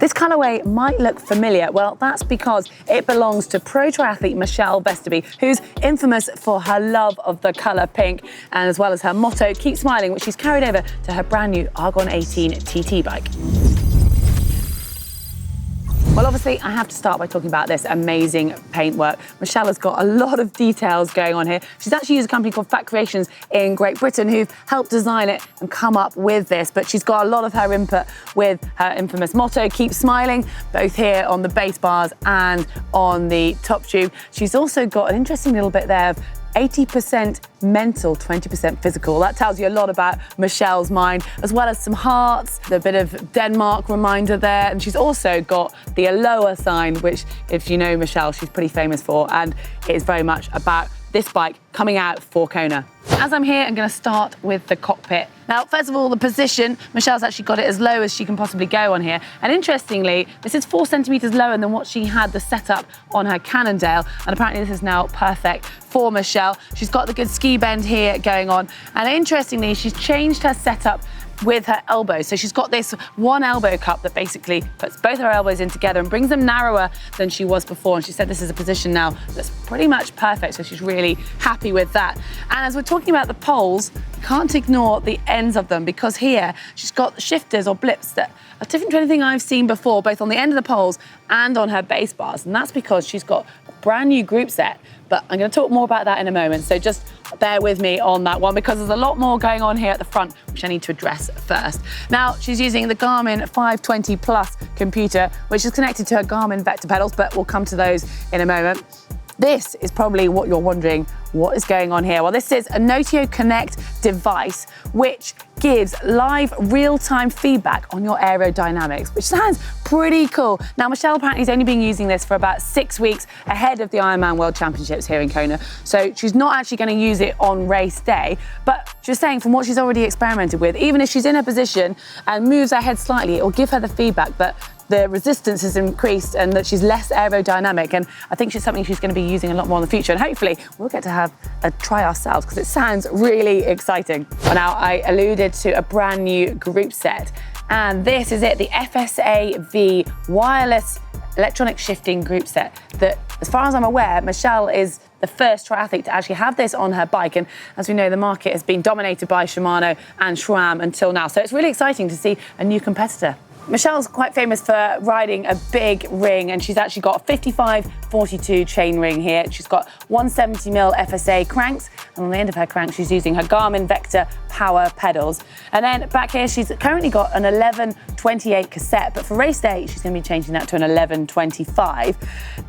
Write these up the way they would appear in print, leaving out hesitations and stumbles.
This colourway might look familiar. Well, that's because it belongs to pro triathlete Michelle Vesterby, who's infamous for her love of the colour pink, and as well as her motto, keep smiling, which she's carried over to her brand new Argon 18 TT bike. Well, obviously, I have to start by talking about this amazing paintwork. Michelle has got a lot of details going on here. She's actually used a company called Fat Creations in Great Britain who've helped design it and come up with this, but she's got a lot of her input with her infamous motto, keep smiling, both here on the base bars and on the top tube. She's also got an interesting little bit there of 80% mental, 20% physical. That tells you a lot about Michelle's mind, as well as some hearts, a bit of Denmark reminder there. And she's also got the Aloha sign, which, if you know Michelle, she's pretty famous for. And it is very much about this bike coming out for Kona. As I'm here, I'm going to start with the cockpit. Now, first of all, the position. Michelle's actually got it as low as she can possibly go on here. And interestingly, this is 4 centimetres lower than what she had the setup on her Cannondale. And apparently this is now perfect for Michelle. She's got the good ski bend here going on. And interestingly, she's changed her setup with her elbows. So she's got this one elbow cup that basically puts both her elbows in together and brings them narrower than she was before. And she said this is a position now that's pretty much perfect. So she's really happy with that. And as we're talking about the poles, you can't ignore the ends of them, because here she's got shifters or blips that are different to anything I've seen before, both on the end of the poles and on her base bars. And that's because she's got a brand new Groupset. But I'm going to talk more about that in a moment. So just bear with me on that one, because there's a lot more going on here at the front, which I need to address first. Now, she's using the Garmin 520 Plus computer, which is connected to her Garmin Vector pedals, but we'll come to those in a moment. This is probably what you're wondering, what is going on here? Well, this is a Notio Connect device, which gives live real-time feedback on your aerodynamics, which sounds pretty cool. Now, Michelle apparently has only been using this for about 6 weeks ahead of the Ironman World Championships here in Kona. So she's not actually going to use it on race day, but she's saying from what she's already experimented with, even if she's in her position and moves her head slightly, it will give her the feedback that the resistance has increased and that she's less aerodynamic. And I think it's something she's going to be using a lot more in the future. And hopefully we'll get to have a try ourselves, because it sounds really exciting. Well, now, I alluded to a brand new Groupset, and this is it, the FSA-V wireless electronic shifting Groupset that, as far as I'm aware, Michelle is the first triathlete to actually have this on her bike. And as we know, the market has been dominated by Shimano and SRAM until now. So it's really exciting to see a new competitor. Michelle's quite famous for riding a big ring, and she's actually got a 55-42 chain ring here. She's got 170mm FSA cranks, and on the end of her crank, she's using her Garmin Vector power pedals. And then back here, she's currently got an 11-28 cassette, but for race day, she's going to be changing that to an 11-25.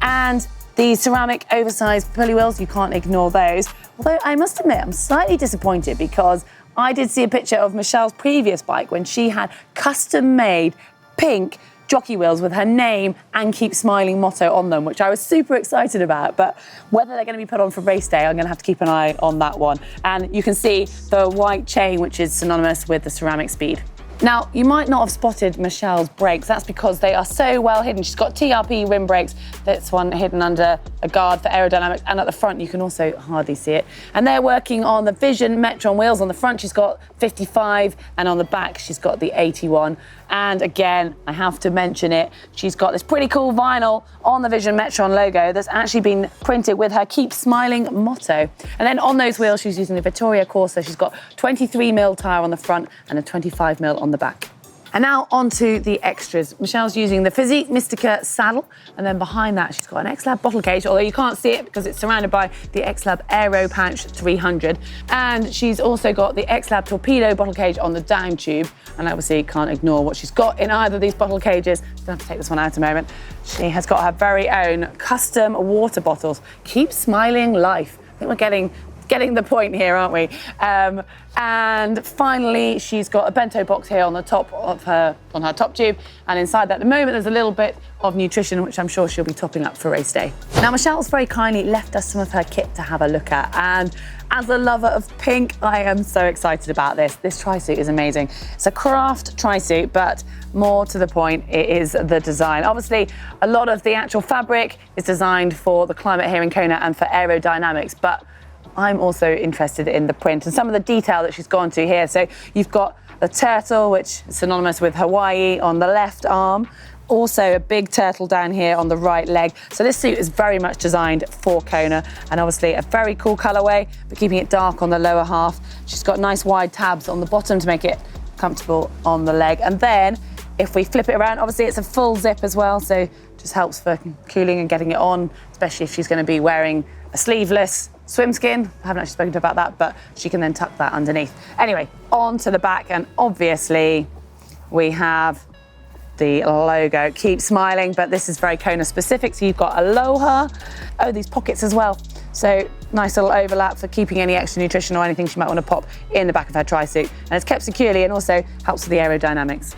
And the ceramic oversized pulley wheels, you can't ignore those. Although I must admit, I'm slightly disappointed, because I did see a picture of Michelle's previous bike when she had custom-made pink jockey wheels with her name and Keep Smiling motto on them, which I was super excited about. But whether they're going to be put on for race day, I'm going to have to keep an eye on that one. And you can see the white chain, which is synonymous with the ceramic speed. Now, you might not have spotted Michelle's brakes. That's because they are so well hidden. She's got TRP rim brakes. That's one hidden under a guard for aerodynamics, and at the front you can also hardly see it. And they're working on the Vision Metron wheels. On the front she's got 55, and on the back she's got the 81. And again, I have to mention it, she's got this pretty cool vinyl on the Vision Metron logo that's actually been printed with her Keep Smiling motto. And then on those wheels she's using the Vittoria Corsa. She's got 23mm tyre on the front and a 25mm on the back. And now onto the extras. Michelle's using the Physique Mystica saddle, and then behind that she's got an X-Lab bottle cage, although you can't see it because it's surrounded by the X-Lab Aero Pouch 300. And she's also got the X-Lab Torpedo bottle cage on the down tube, and obviously can't ignore what she's got in either of these bottle cages. Don't have to take this one out a moment. She has got her very own custom water bottles. Keep Smiling Life. I think we're getting the point here, aren't we? And finally, she's got a bento box here on the top of her top tube, and inside that at the moment there's a little bit of nutrition, which I'm sure she'll be topping up for race day. Now, Michelle's very kindly left us some of her kit to have a look at, and as a lover of pink, I am so excited about this. This tri-suit is amazing. It's a craft tri-suit, but more to the point, it is the design. Obviously, a lot of the actual fabric is designed for the climate here in Kona and for aerodynamics, but I'm also interested in the print and some of the detail that she's gone to here. So you've got the turtle, which is synonymous with Hawaii, on the left arm, Also a big turtle down here on the right leg. So this suit is very much designed for Kona, and obviously a very cool colorway, but keeping it dark on the lower half. She's got nice wide tabs on the bottom to make it comfortable on the leg. And then if we flip it around, obviously it's a full zip as well, so just helps for cooling and getting it on, especially if she's going to be wearing a sleeveless swim skin. I haven't actually spoken to her about that, but she can then tuck that underneath. Anyway, on to the back, and obviously we have the logo. Keep smiling, but this is very Kona specific, so you've got aloha. Oh, these pockets as well. So nice little overlap for keeping any extra nutrition or anything she might want to pop in the back of her tri-suit. And it's kept securely and also helps with the aerodynamics.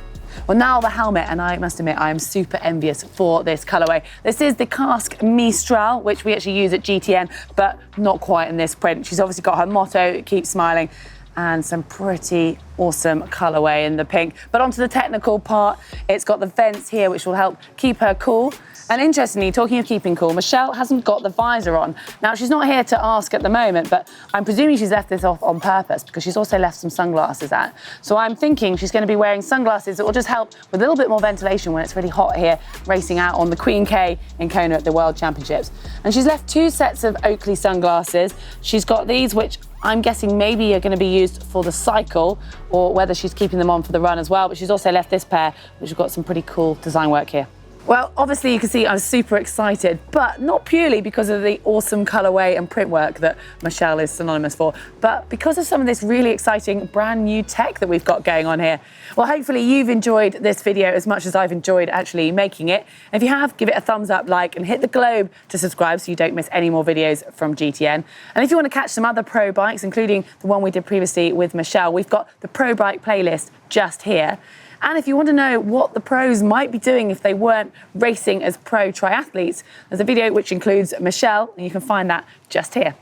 Well, now the helmet, and I must admit I am super envious for this colorway. This is the Cask Mistral, which we actually use at GTN, but not quite in this print. She's obviously got her motto, keep smiling, and some pretty awesome colorway in the pink. But onto the technical part, it's got the vents here, which will help keep her cool. And interestingly, talking of keeping cool, Michelle hasn't got the visor on. Now, she's not here to ask at the moment, but I'm presuming she's left this off on purpose because she's also left some sunglasses out. So I'm thinking she's going to be wearing sunglasses that will just help with a little bit more ventilation when it's really hot here, racing out on the Queen K in Kona at the World Championships. And she's left 2 sets of Oakley sunglasses. She's got these, which I'm guessing maybe are going to be used for the cycle, or whether she's keeping them on for the run as well. But she's also left this pair, which have got some pretty cool design work here. Well, obviously you can see I'm super excited, but not purely because of the awesome colorway and print work that Michelle is synonymous for, but because of some of this really exciting brand new tech that we've got going on here. Well, hopefully you've enjoyed this video as much as I've enjoyed actually making it. And if you have, give it a thumbs up, like, and hit the globe to subscribe so you don't miss any more videos from GTN. And if you want to catch some other pro bikes, including the one we did previously with Michelle, we've got the pro bike playlist just here. And if you want to know what the pros might be doing if they weren't racing as pro triathletes, there's a video which includes Michelle, and you can find that just here.